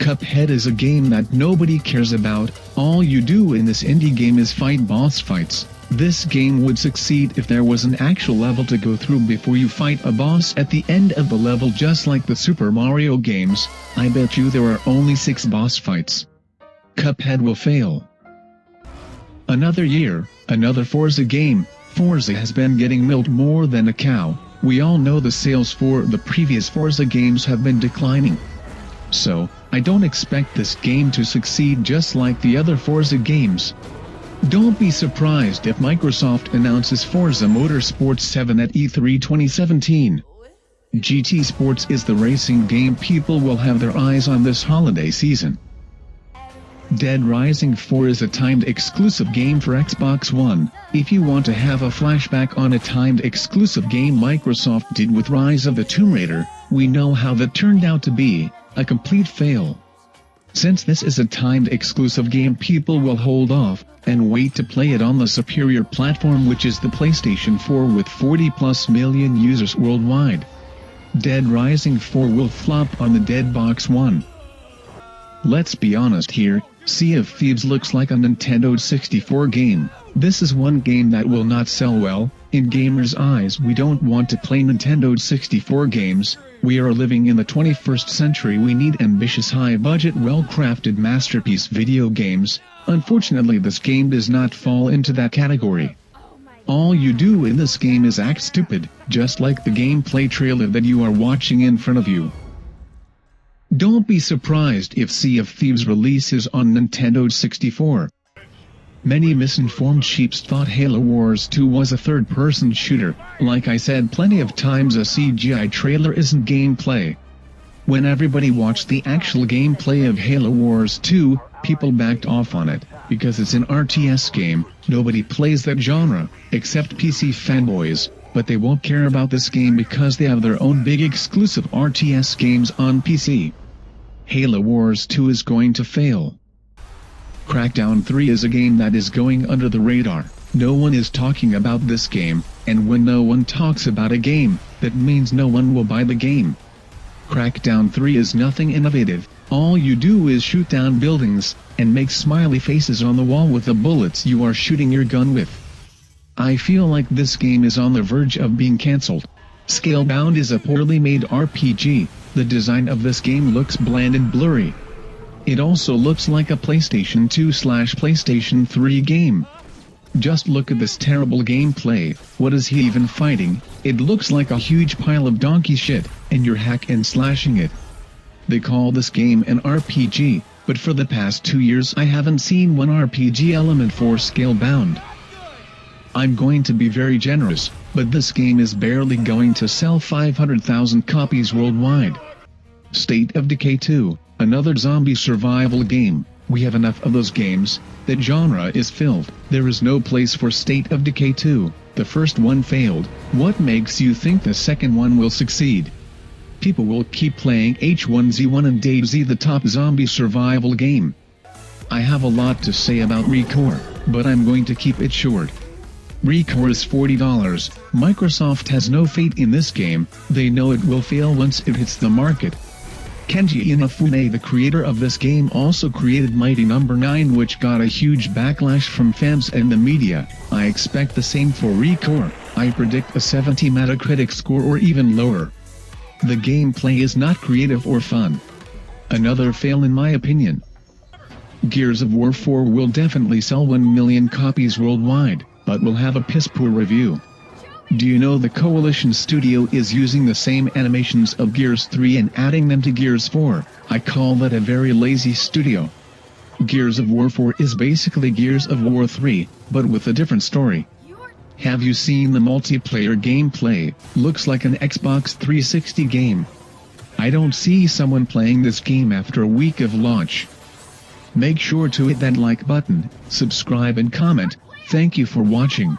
Cuphead is a game that nobody cares about. All you do in this indie game is fight boss fights. This game would succeed if there was an actual level to go through before you fight a boss at the end of the level, just like the Super Mario games. I bet you there are only 6 boss fights. Cuphead will fail. Another year, another Forza game. Forza has been getting milked more than a cow. We all know the sales for the previous Forza games have been declining. So, I don't expect this game to succeed just like the other Forza games. Don't be surprised if Microsoft announces Forza Motorsport 7 at E3 2017. GT Sports is the racing game people will have their eyes on this holiday season. Dead Rising 4 is a timed exclusive game for Xbox One. If you want to have a flashback on a timed exclusive game Microsoft did with Rise of the Tomb Raider, we know how that turned out to be, a complete fail. Since this is a timed exclusive game, people will hold off and wait to play it on the superior platform, which is the PlayStation 4 with 40+ million users worldwide. Dead Rising 4 will flop on the dead box one. Let's be honest here, Sea of Thieves looks like a Nintendo 64 game. This is one game that will not sell well. In gamers' eyes, we don't want to play Nintendo 64 games. We are living in the 21st century. We need ambitious, high-budget, well-crafted masterpiece video games. Unfortunately, this game does not fall into that category. All you do in this game is act stupid, just like the gameplay trailer that you are watching in front of you. Don't be surprised if Sea of Thieves releases on Nintendo 64. Many misinformed sheeps thought Halo Wars 2 was a third-person shooter. Like I said plenty of times, a CGI trailer isn't gameplay. When everybody watched the actual gameplay of Halo Wars 2, people backed off on it, because it's an RTS game. Nobody plays that genre, except PC fanboys, but they won't care about this game because they have their own big exclusive RTS games on PC. Halo Wars 2 is going to fail. Crackdown 3 is a game that is going under the radar. No one is talking about this game, and when no one talks about a game, that means no one will buy the game. Crackdown 3 is nothing innovative. All you do is shoot down buildings, and make smiley faces on the wall with the bullets you are shooting your gun with. I feel like this game is on the verge of being cancelled. Scalebound is a poorly made RPG. The design of this game looks bland and blurry. It also looks like a PlayStation 2/PlayStation 3 game. Just look at this terrible gameplay. What is he even fighting? It looks like a huge pile of donkey shit, and you're hack and slashing it. They call this game an RPG, but for the past 2 years I haven't seen one RPG element for Scalebound. I'm going to be very generous, but this game is barely going to sell 500,000 copies worldwide. State of Decay 2, another zombie survival game. We have enough of those games. That genre is filled. There is no place for State of Decay 2. The first one failed. What makes you think the second one will succeed? People will keep playing H1Z1 and DayZ, the top zombie survival game. I have a lot to say about ReCore, but I'm going to keep it short. ReCore is $40. Microsoft has no faith in this game. They know it will fail once it hits the market. Kenji Inafune, the creator of this game, also created Mighty No. 9, which got a huge backlash from fans and the media. I expect the same for ReCore. I predict a 70 Metacritic score or even lower. The gameplay is not creative or fun. Another fail in my opinion. Gears of War 4 will definitely sell 1 million copies worldwide, but will have a piss-poor review. Do you know the Coalition Studio is using the same animations of Gears 3 and adding them to Gears 4? I call that a very lazy studio. Gears of War 4 is basically Gears of War 3, but with a different story. Have you seen the multiplayer gameplay? Looks like an Xbox 360 game. I don't see someone playing this game after a week of launch. Make sure to hit that like button, subscribe and comment. Thank you for watching.